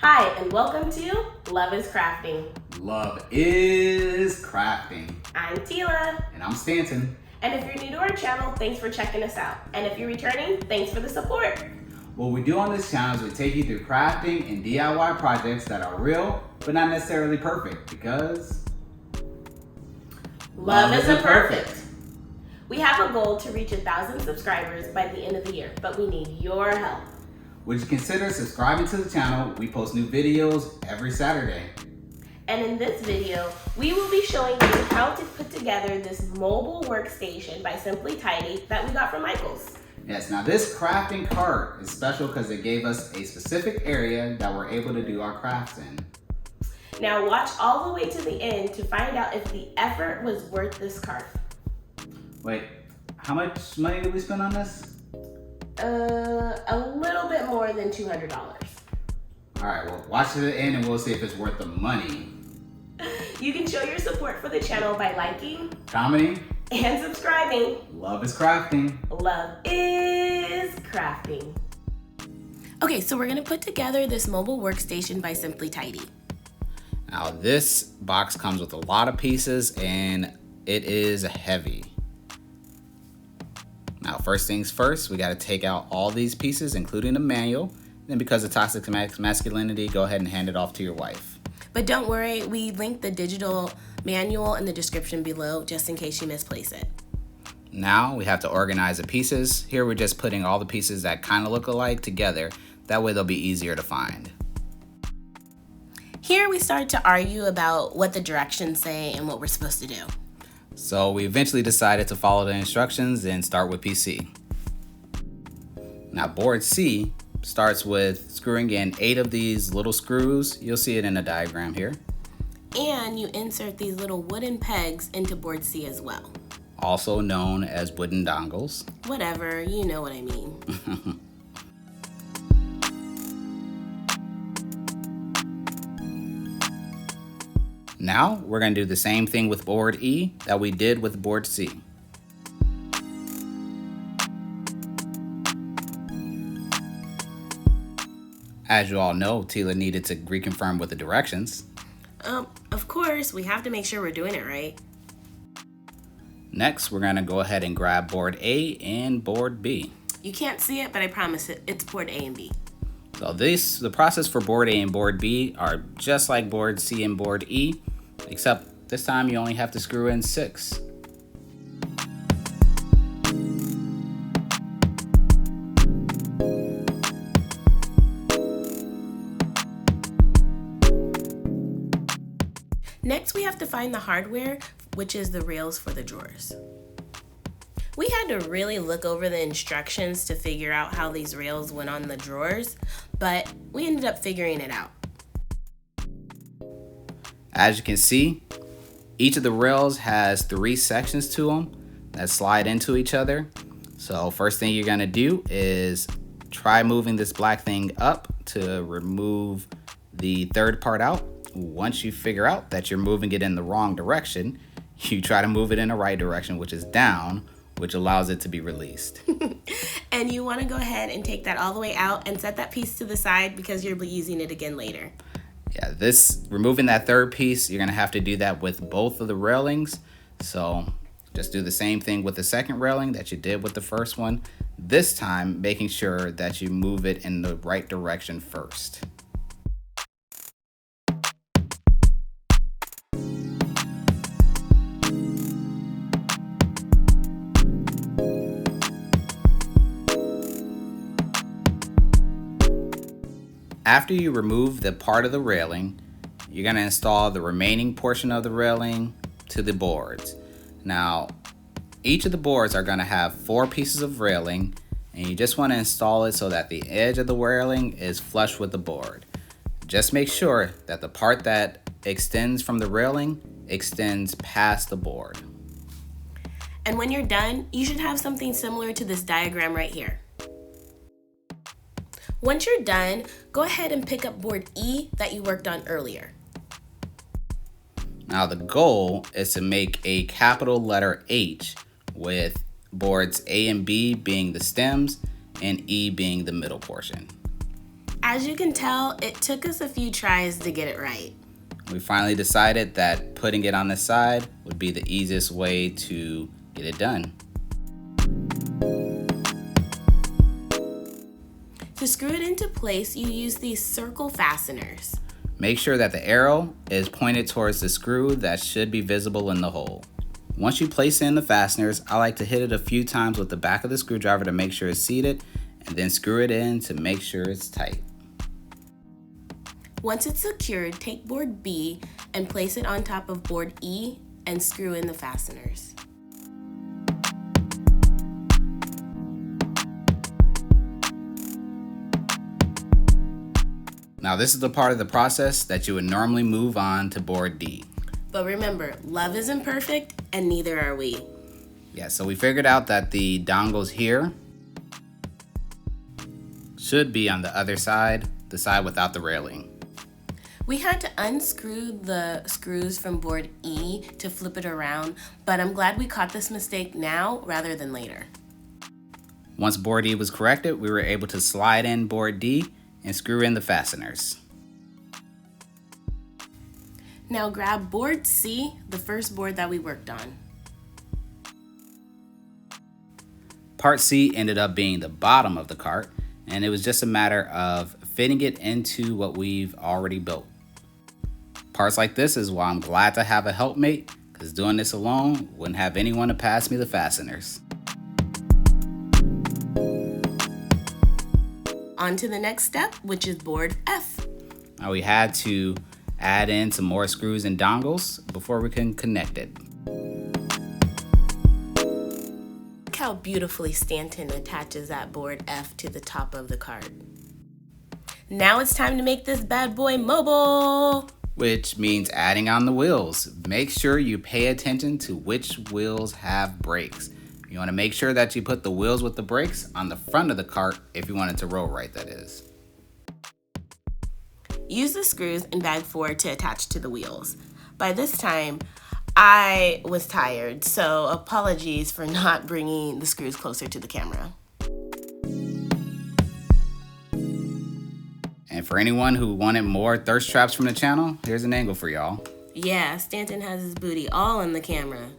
Hi, and welcome to Love is Crafting. Love is crafting. I'm Tila. And I'm Stanton. And if you're new to our channel, thanks for checking us out. And if you're returning, thanks for the support. What we do on this channel is we take you through crafting and DIY projects that are real, but not necessarily perfect, because love isn't perfect. We have a goal to reach 1,000 subscribers by the end of the year, but we need your help. Would you consider subscribing to the channel? We post new videos every Saturday. And in this video, we will be showing you how to put together this mobile workstation by Simply Tidy that we got from Michaels. Yes, now this crafting cart is special because it gave us a specific area that we're able to do our crafts in. Now watch all the way to the end to find out if the effort was worth this cart. Wait, how much money did we spend on this? A little bit more than $200. All right, well, watch to the end and we'll see if it's worth the money. You can show your support for the channel by liking, commenting, and subscribing. Love is crafting. Love is crafting. Okay, so we're gonna put together this mobile workstation by Simply Tidy. Now this box comes with a lot of pieces and it is heavy. Now first things first, we gotta take out all these pieces, including the manual. Then because of toxic masculinity, go ahead and hand it off to your wife. But don't worry, we linked the digital manual in the description below just in case you misplace it. Now we have to organize the pieces. Here we're just putting all the pieces that kind of look alike together. That way they'll be easier to find. Here we start to argue about what the directions say and what we're supposed to do. So we eventually decided to follow the instructions and start with PC. Now board C starts with screwing in 8 of these little screws. You'll see it in the diagram here. And you insert these little wooden pegs into board C as well. Also known as wooden dongles. Whatever, you know what I mean. Now we're going to do the same thing with board E that we did with board C. As you all know, Tila needed to reconfirm with the directions. Of course, we have to make sure we're doing it right. Next, we're going to go ahead and grab board A and board B. You can't see it, but I promise it's board A and B. So the process for board A and board B are just like board C and board E, except this time you only have to screw in 6. Next, we have to find the hardware, which is the rails for the drawers. We had to really look over the instructions to figure out how these rails went on the drawers, but we ended up figuring it out. As you can see, each of the rails has 3 sections to them that slide into each other. So first thing you're gonna do is try moving this black thing up to remove the third part out. Once you figure out that you're moving it in the wrong direction, you try to move it in the right direction, which is down, which allows it to be released. And you want to go ahead and take that all the way out and set that piece to the side because you'll be using it again later. Yeah, removing that third piece, you're gonna have to do that with both of the railings. So just do the same thing with the second railing that you did with the first one. This time, making sure that you move it in the right direction first. After you remove the part of the railing, you're going to install the remaining portion of the railing to the boards. Now, each of the boards are going to have 4 pieces of railing, and you just want to install it so that the edge of the railing is flush with the board. Just make sure that the part that extends from the railing extends past the board. And when you're done, you should have something similar to this diagram right here. Once you're done, go ahead and pick up board E that you worked on earlier. Now the goal is to make a capital letter H with boards A and B being the stems and E being the middle portion. As you can tell, it took us a few tries to get it right. We finally decided that putting it on the side would be the easiest way to get it done. To screw it into place, you use these circle fasteners. Make sure that the arrow is pointed towards the screw that should be visible in the hole. Once you place in the fasteners, I like to hit it a few times with the back of the screwdriver to make sure it's seated, and then screw it in to make sure it's tight. Once it's secured, take board B and place it on top of board E and screw in the fasteners. Now this is the part of the process that you would normally move on to board D. But remember, love isn't perfect and neither are we. Yeah, so we figured out that the dongles here should be on the other side, the side without the railing. We had to unscrew the screws from board E to flip it around, but I'm glad we caught this mistake now rather than later. Once board E was corrected, we were able to slide in board D and screw in the fasteners. Now grab board C, the first board that we worked on. Part C ended up being the bottom of the cart, and it was just a matter of fitting it into what we've already built. Parts like this is why I'm glad to have a helpmate, because doing this alone wouldn't have anyone to pass me the fasteners. On to the next step, which is board F. Now we had to add in some more screws and dongles before we can connect it. Look how beautifully Stanton attaches that board F to the top of the cart. Now it's time to make this bad boy mobile. Which means adding on the wheels. Make sure you pay attention to which wheels have brakes. You want to make sure that you put the wheels with the brakes on the front of the cart if you want it to roll right, that is. Use the screws in bag 4 to attach to the wheels. By this time, I was tired, so apologies for not bringing the screws closer to the camera. And for anyone who wanted more thirst traps from the channel, here's an angle for y'all. Yeah, Stanton has his booty all in the camera.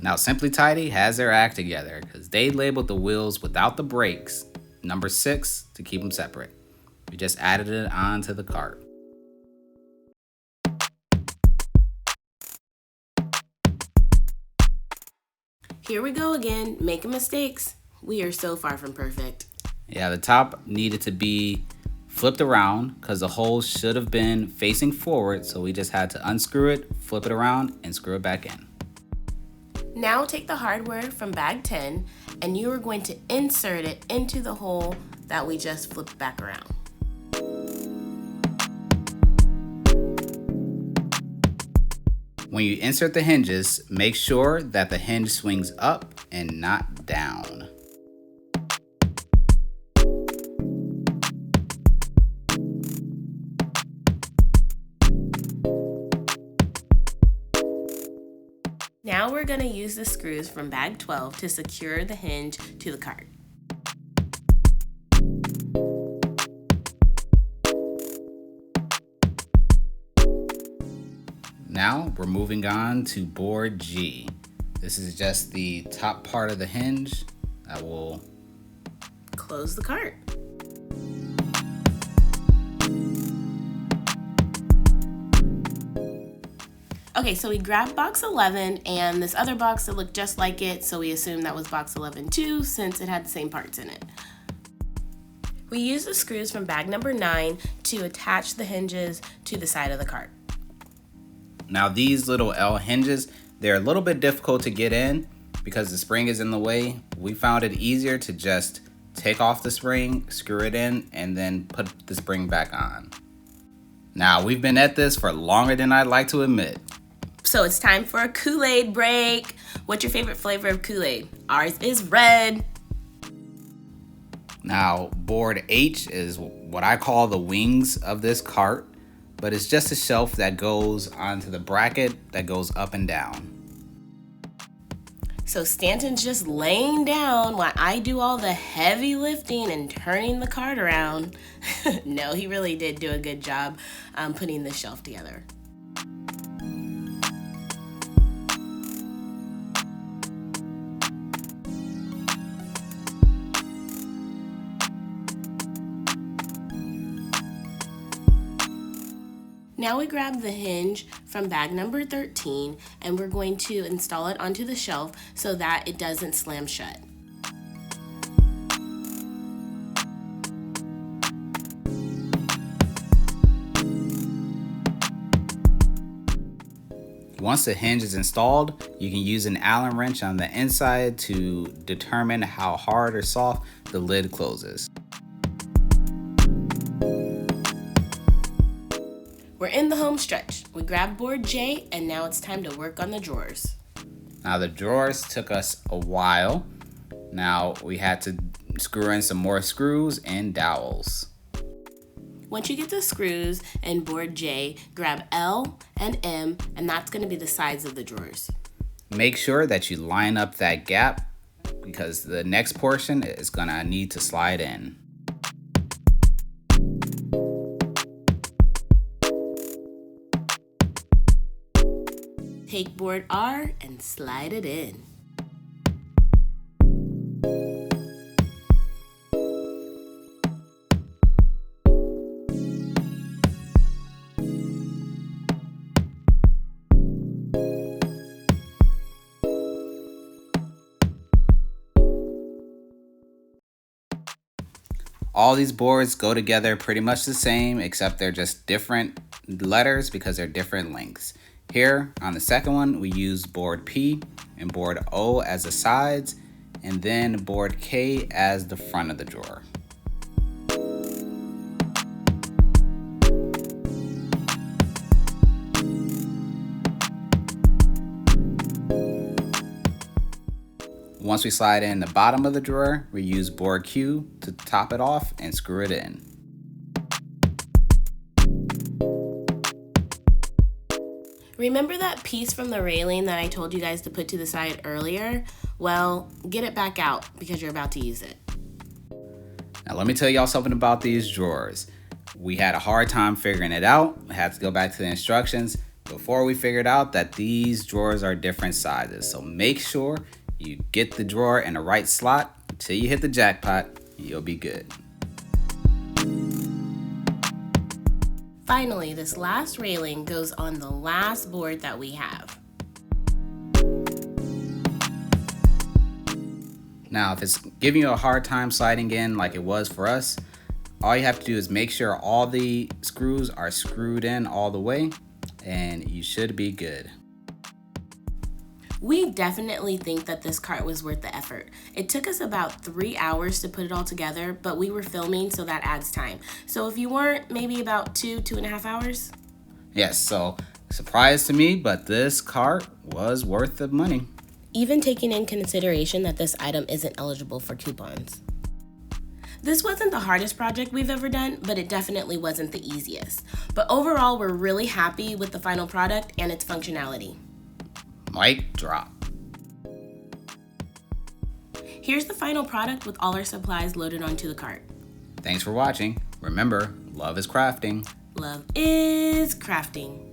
Now Simply Tidy has their act together because they labeled the wheels without the brakes, number 6, to keep them separate. We just added it onto the cart. Here we go again, making mistakes. We are so far from perfect. Yeah, the top needed to be flipped around because the hole should have been facing forward, so we just had to unscrew it, flip it around, and screw it back in. Now take the hardware from bag 10 and you are going to insert it into the hole that we just flipped back around. When you insert the hinges, make sure that the hinge swings up and not down. Now we're going to use the screws from bag 12 to secure the hinge to the cart. Now we're moving on to board G. This is just the top part of the hinge that will close the cart. Okay, so we grabbed box 11 and this other box that looked just like it, so we assumed that was box 11 too, since it had the same parts in it. We used the screws from bag number 9 to attach the hinges to the side of the cart. Now these little L hinges, they're a little bit difficult to get in because the spring is in the way. We found it easier to just take off the spring, screw it in, and then put the spring back on. Now we've been at this for longer than I'd like to admit. So it's time for a Kool-Aid break. What's your favorite flavor of Kool-Aid? Ours is red. Now, board H is what I call the wings of this cart, but it's just a shelf that goes onto the bracket that goes up and down. So Stanton's just laying down while I do all the heavy lifting and turning the cart around. No, he really did do a good job putting the shelf together. Now we grab the hinge from bag number 13 and we're going to install it onto the shelf so that it doesn't slam shut. Once the hinge is installed, you can use an Allen wrench on the inside to determine how hard or soft the lid closes. We're in the home stretch. We grabbed board J and now it's time to work on the drawers. Now the drawers took us a while. Now we had to screw in some more screws and dowels. Once you get the screws and board J, grab L and M, and that's going to be the sides of the drawers. Make sure that you line up that gap because the next portion is going to need to slide in. Take board R and slide it in. All these boards go together pretty much the same, except they're just different letters because they're different lengths. Here on the second one, we use board P and board O as the sides, and then board K as the front of the drawer. Once we slide in the bottom of the drawer, we use board Q to top it off and screw it in. Remember that piece from the railing that I told you guys to put to the side earlier? Well, get it back out because you're about to use it. Now let me tell y'all something about these drawers. We had a hard time figuring it out. I had to go back to the instructions before we figured out that these drawers are different sizes. So make sure you get the drawer in the right slot until you hit the jackpot. You'll be good. Finally, this last railing goes on the last board that we have. Now, if it's giving you a hard time sliding in like it was for us, all you have to do is make sure all the screws are screwed in all the way, and you should be good. We definitely think that this cart was worth the effort. It took us about 3 hours to put it all together, but we were filming, so that adds time. So if you weren't, maybe about 2.5 hours? Yes, so surprise to me, but this cart was worth the money. Even taking in consideration that this item isn't eligible for coupons. This wasn't the hardest project we've ever done, but it definitely wasn't the easiest. But overall, we're really happy with the final product and its functionality. Mic drop. Here's the final product with all our supplies loaded onto the cart. Thanks for watching. Remember, love is crafting. Love is crafting.